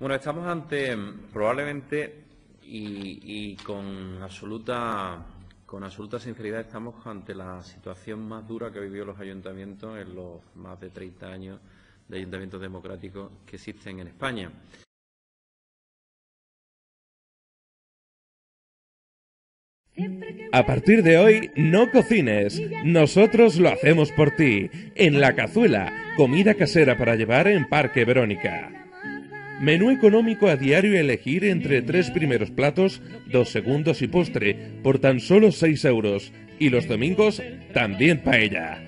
Bueno, estamos ante, probablemente, y con absoluta sinceridad, estamos ante la situación más dura que han vivido los ayuntamientos en los más de 30 años de ayuntamientos democráticos que existen en España. A partir de hoy, no cocines. Nosotros lo hacemos por ti. En La Cazuela, comida casera para llevar en Parque Verónica. Menú económico a diario elegir entre 3 primeros platos, 2 segundos y postre, por tan solo 6 euros. Y los domingos, también paella.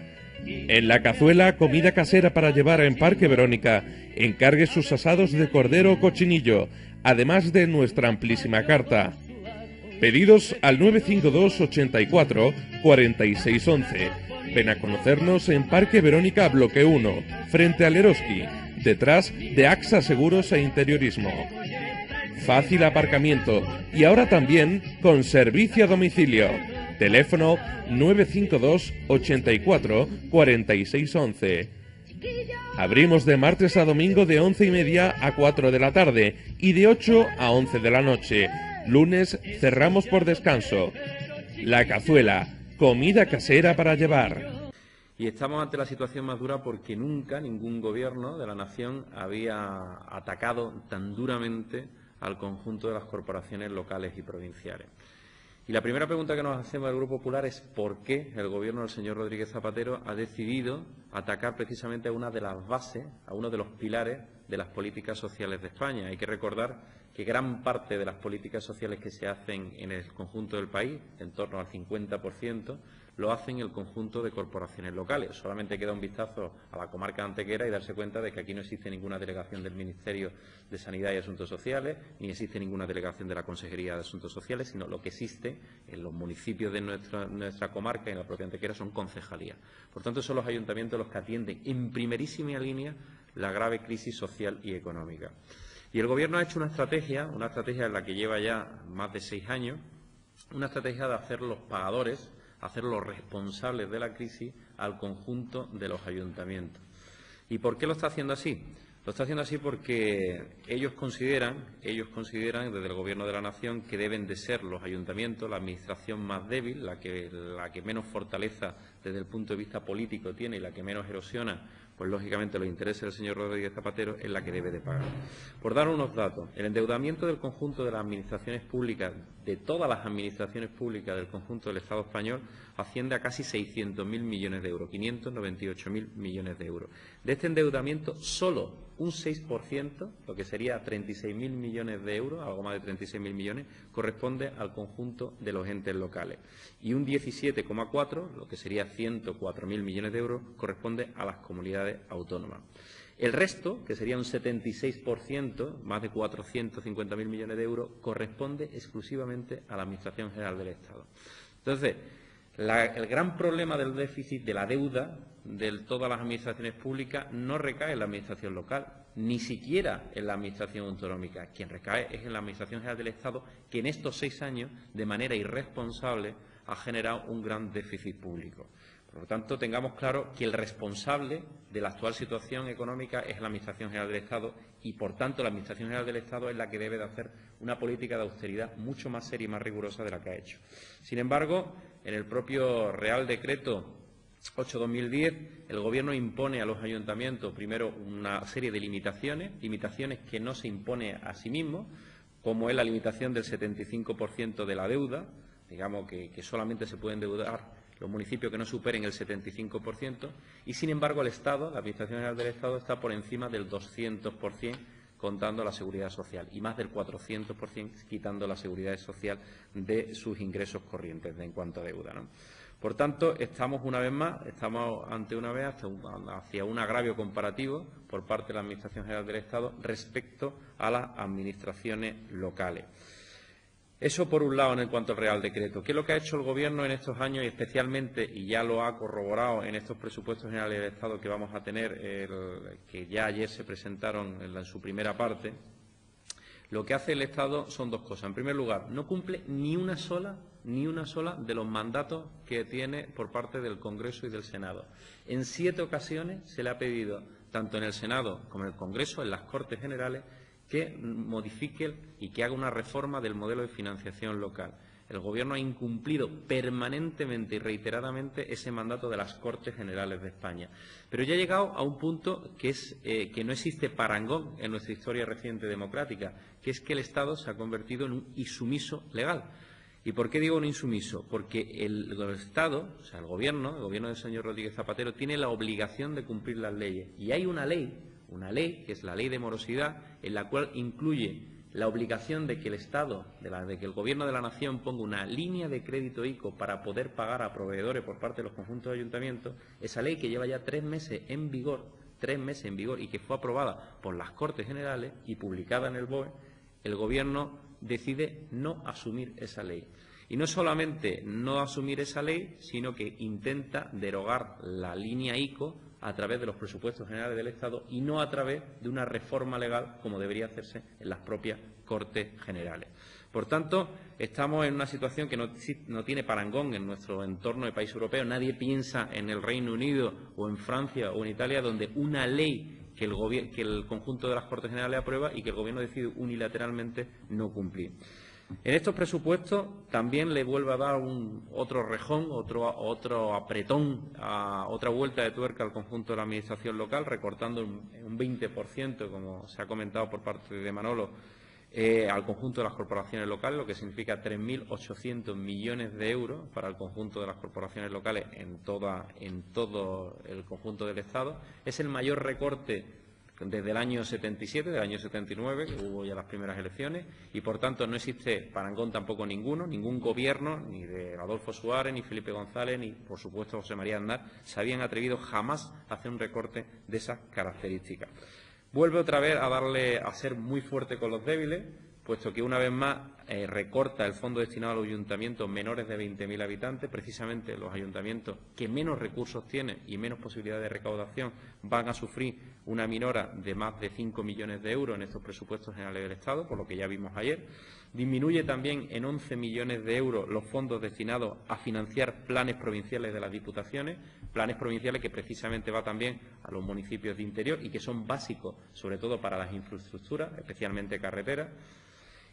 En La Cazuela, comida casera para llevar en Parque Verónica. Encargue sus asados de cordero o cochinillo, además de nuestra amplísima carta. Pedidos al 952 84 46 11. Ven a conocernos en Parque Verónica Bloque 1, frente al Eroski, detrás de AXA Seguros e Interiorismo. Fácil aparcamiento y ahora también con servicio a domicilio. Teléfono 952 84 46 11. Abrimos de martes a domingo de 11:30 a 4 de la tarde y de 8 a 11 de la noche. Lunes cerramos por descanso. La Cazuela, comida casera para llevar. Y estamos ante la situación más dura porque nunca ningún gobierno de la nación había atacado tan duramente al conjunto de las corporaciones locales y provinciales. Y la primera pregunta que nos hacemos del Grupo Popular es por qué el Gobierno del señor Rodríguez Zapatero ha decidido atacar precisamente a una de las bases, a uno de los pilares de las políticas sociales de España. Hay que recordar que gran parte de las políticas sociales que se hacen en el conjunto del país, en torno al 50%, lo hacen el conjunto de corporaciones locales. Solamente queda un vistazo a la comarca de Antequera y darse cuenta de que aquí no existe ninguna delegación del Ministerio de Sanidad y Asuntos Sociales, ni existe ninguna delegación de la Consejería de Asuntos Sociales, sino lo que existe en los municipios de nuestra comarca y en la propia Antequera son concejalías. Por tanto, son los ayuntamientos los que atienden en primerísima línea la grave crisis social y económica. Y el Gobierno ha hecho una estrategia en la que lleva ya más de 6 años, una estrategia de hacer los pagadores, hacer los responsables de la crisis al conjunto de los ayuntamientos. ¿Y por qué lo está haciendo así? Lo está haciendo así porque ellos consideran desde el Gobierno de la Nación que deben de ser los ayuntamientos la administración más débil, la que menos fortaleza desde el punto de vista político tiene y la que menos erosiona, pues lógicamente los intereses del señor Rodríguez Zapatero, es la que debe de pagar. Por dar unos datos, el endeudamiento del conjunto de las administraciones públicas, de todas las administraciones públicas del conjunto del Estado español, asciende a casi 600.000 millones de euros, 598.000 millones de euros. De este endeudamiento, solo un 6%, lo que sería 36.000 millones de euros, algo más de 36.000 millones, corresponde al conjunto de los entes locales. Y un 17,4%, lo que sería 104.000 millones de euros, corresponde a las comunidades autónomas. El resto, que sería un 76%, más de 450.000 millones de euros, corresponde exclusivamente a la Administración General del Estado. Entonces, el gran problema del déficit, de la deuda de todas las administraciones públicas, no recae en la Administración local, ni siquiera en la Administración autonómica. Quien recae es en la Administración General del Estado, que en estos 6 años, de manera irresponsable, ha generado un gran déficit público. Por lo tanto, tengamos claro que el responsable de la actual situación económica es la Administración General del Estado y, por tanto, la Administración General del Estado es la que debe de hacer una política de austeridad mucho más seria y más rigurosa de la que ha hecho. Sin embargo, en el propio Real Decreto 8/2010, el Gobierno impone a los ayuntamientos, primero, una serie de limitaciones que no se impone a sí mismo, como es la limitación del 75% de la deuda, digamos que solamente se pueden endeudar los municipios que no superen el 75%, y, sin embargo, el Estado, la Administración General del Estado, está por encima del 200%, contando la Seguridad Social, y más del 400% quitando la Seguridad Social de sus ingresos corrientes en cuanto a deuda, ¿no? Por tanto, estamos ante una vez hacia un agravio comparativo por parte de la Administración General del Estado respecto a las administraciones locales. Eso por un lado en cuanto al Real Decreto. ¿Qué es lo que ha hecho el Gobierno en estos años y especialmente, y ya lo ha corroborado en estos presupuestos generales del Estado que vamos a tener, que ya ayer se presentaron en su primera parte? Lo que hace el Estado son dos cosas. En primer lugar, no cumple ni una sola de los mandatos que tiene por parte del Congreso y del Senado. En 7 ocasiones se le ha pedido, tanto en el Senado como en el Congreso, en las Cortes Generales, que modifique y que haga una reforma del modelo de financiación local. El Gobierno ha incumplido permanentemente y reiteradamente ese mandato de las Cortes Generales de España. Pero ya ha llegado a un punto que es que no existe parangón en nuestra historia reciente democrática, que es que el Estado se ha convertido en un insumiso legal. ¿Y por qué digo un insumiso? Porque el Estado, o sea, el Gobierno del señor Rodríguez Zapatero, tiene la obligación de cumplir las leyes. Y hay una ley que es la Ley de Morosidad, en la cual incluye la obligación de que el Estado, de que el Gobierno de la Nación ponga una línea de crédito ICO para poder pagar a proveedores por parte de los conjuntos de ayuntamientos. Esa ley que lleva ya 3 meses en vigor y que fue aprobada por las Cortes Generales y publicada en el BOE, el Gobierno decide no asumir esa ley. Y no solamente no asumir esa ley, sino que intenta derogar la línea ICO a través de los presupuestos generales del Estado y no a través de una reforma legal como debería hacerse en las propias Cortes Generales. Por tanto, estamos en una situación que no tiene parangón en nuestro entorno de país europeo. Nadie piensa en el Reino Unido o en Francia o en Italia, donde una ley que el conjunto de las Cortes Generales aprueba y que el Gobierno decide unilateralmente no cumplir. En estos presupuestos también le vuelve a dar otro rejón, otro apretón, otra vuelta de tuerca al conjunto de la Administración local, recortando un 20%, como se ha comentado por parte de Manolo, al conjunto de las corporaciones locales, lo que significa 3.800 millones de euros para el conjunto de las corporaciones locales en todo el conjunto del Estado. Es el mayor recorte desde el año 77, del año 79, que hubo ya las primeras elecciones, y por tanto no existe parangón tampoco ningún gobierno, ni de Adolfo Suárez, ni Felipe González, ni por supuesto José María Aznar, se habían atrevido jamás a hacer un recorte de esas características. Vuelve otra vez a ser muy fuerte con los débiles, puesto que una vez más recorta el fondo destinado a los ayuntamientos menores de 20.000 habitantes. Precisamente los ayuntamientos que menos recursos tienen y menos posibilidades de recaudación van a sufrir una minora de más de 5 millones de euros en estos presupuestos generales del Estado, por lo que ya vimos ayer. Disminuye también en 11 millones de euros los fondos destinados a financiar planes provinciales de las diputaciones, planes provinciales que precisamente va también a los municipios de interior y que son básicos, sobre todo para las infraestructuras, especialmente carreteras.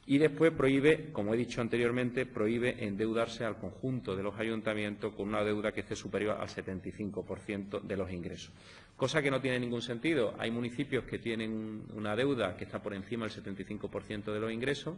Y después prohíbe, como he dicho anteriormente, prohíbe endeudarse al conjunto de los ayuntamientos con una deuda que esté superior al 75% de los ingresos. Cosa que no tiene ningún sentido. Hay municipios que tienen una deuda que está por encima del 75% de los ingresos,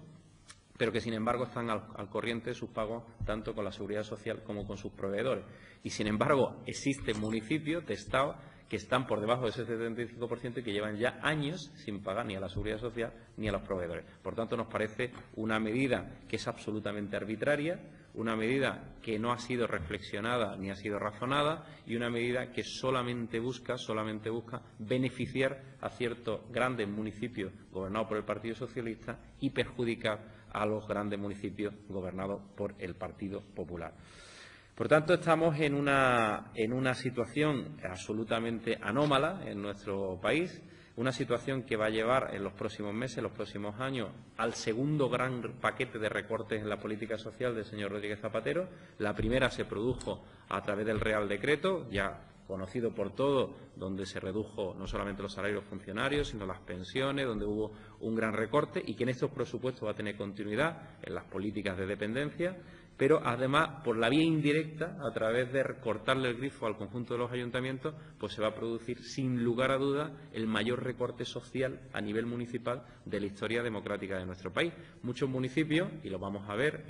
pero que, sin embargo, están al corriente de sus pagos tanto con la Seguridad Social como con sus proveedores. Y, sin embargo, existen municipios de Estado que están por debajo de ese 75% y que llevan ya años sin pagar ni a la Seguridad Social ni a los proveedores. Por tanto, nos parece una medida que es absolutamente arbitraria, una medida que no ha sido reflexionada ni ha sido razonada y una medida que solamente busca beneficiar a ciertos grandes municipios gobernados por el Partido Socialista y perjudicar a los grandes municipios gobernados por el Partido Popular. Por tanto, estamos en una situación absolutamente anómala en nuestro país, una situación que va a llevar en los próximos meses, en los próximos años, al segundo gran paquete de recortes en la política social del señor Rodríguez Zapatero. La primera se produjo a través del Real Decreto, ya conocido por todos, donde se redujo no solamente los salarios funcionarios, sino las pensiones, donde hubo un gran recorte y que en estos presupuestos va a tener continuidad en las políticas de dependencia, pero además, por la vía indirecta, a través de cortarle el grifo al conjunto de los ayuntamientos, pues se va a producir, sin lugar a dudas, el mayor recorte social a nivel municipal de la historia democrática de nuestro país. Muchos municipios, y lo vamos a ver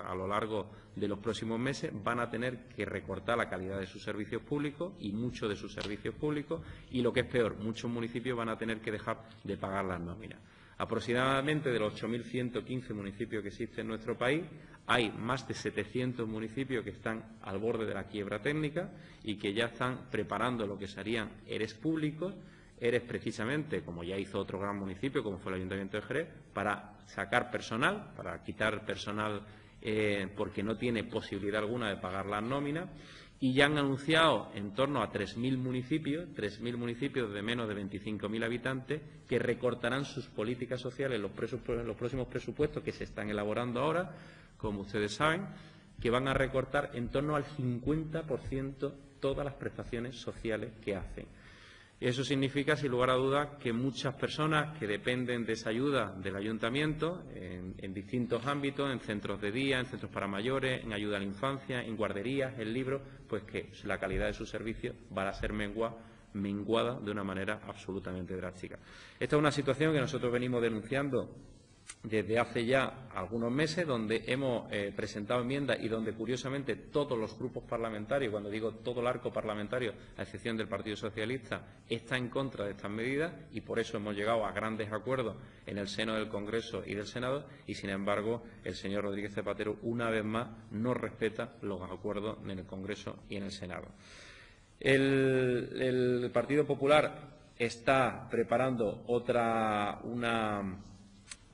a lo largo de los próximos meses, van a tener que recortar la calidad de sus servicios públicos y muchos de sus servicios públicos, y lo que es peor, muchos municipios van a tener que dejar de pagar las nóminas. Aproximadamente de los 8.115 municipios que existen en nuestro país, hay más de 700 municipios que están al borde de la quiebra técnica y que ya están preparando lo que serían ERES públicos, ERES precisamente, como ya hizo otro gran municipio, como fue el Ayuntamiento de Jerez, para sacar personal, para quitar personal porque no tiene posibilidad alguna de pagar las nóminas. Y ya han anunciado en torno a 3.000 municipios de menos de 25.000 habitantes que recortarán sus políticas sociales en los próximos presupuestos que se están elaborando ahora, como ustedes saben, que van a recortar en torno al 50% todas las prestaciones sociales que hacen. Eso significa, sin lugar a dudas, que muchas personas que dependen de esa ayuda del ayuntamiento en distintos ámbitos, en centros de día, en centros para mayores, en ayuda a la infancia, en guarderías, en libros, pues que la calidad de sus servicios va a ser menguada de una manera absolutamente drástica. Esta es una situación que nosotros venimos denunciando desde hace ya algunos meses, donde hemos presentado enmiendas y donde, curiosamente, todos los grupos parlamentarios, cuando digo todo el arco parlamentario, a excepción del Partido Socialista, está en contra de estas medidas y por eso hemos llegado a grandes acuerdos en el seno del Congreso y del Senado y, sin embargo, el señor Rodríguez Zapatero, una vez más, no respeta los acuerdos en el Congreso y en el Senado. El Partido Popular está preparando una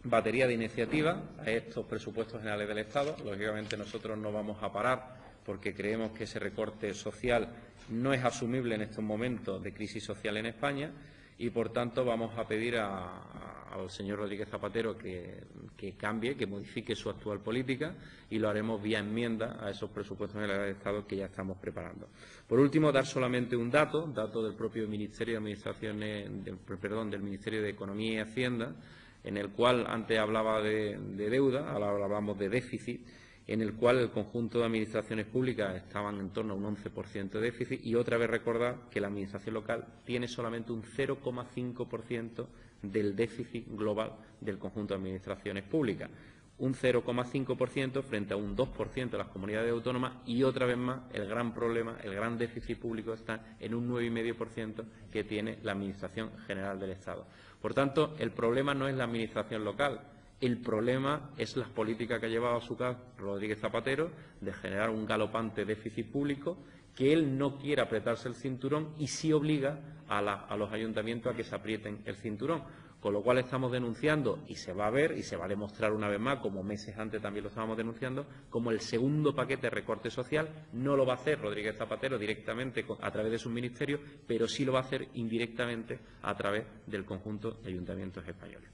batería de iniciativas a estos presupuestos generales del Estado. Lógicamente, nosotros no vamos a parar porque creemos que ese recorte social no es asumible en estos momentos de crisis social en España y, por tanto, vamos a pedir al señor Rodríguez Zapatero que cambie, que modifique su actual política y lo haremos vía enmienda a esos presupuestos generales del Estado que ya estamos preparando. Por último, dar solamente un dato del propio Ministerio del Ministerio de Economía y Hacienda, en el cual antes hablaba de deuda, ahora hablamos de déficit, en el cual el conjunto de administraciones públicas estaban en torno a un 11% de déficit y otra vez recordar que la administración local tiene solamente un 0,5% del déficit global del conjunto de administraciones públicas. Un 0,5% frente a un 2% de las comunidades autónomas y, otra vez más, el gran problema, el gran déficit público está en un 9,5% que tiene la Administración General del Estado. Por tanto, el problema no es la Administración local, el problema es las políticas que ha llevado a su cabo Rodríguez Zapatero de generar un galopante déficit público que él no quiere apretarse el cinturón y sí obliga a los ayuntamientos a que se aprieten el cinturón. Con lo cual estamos denunciando, y se va a ver y se va a demostrar una vez más, como meses antes también lo estábamos denunciando, como el segundo paquete de recorte social no lo va a hacer Rodríguez Zapatero directamente a través de sus ministerios, pero sí lo va a hacer indirectamente a través del conjunto de ayuntamientos españoles.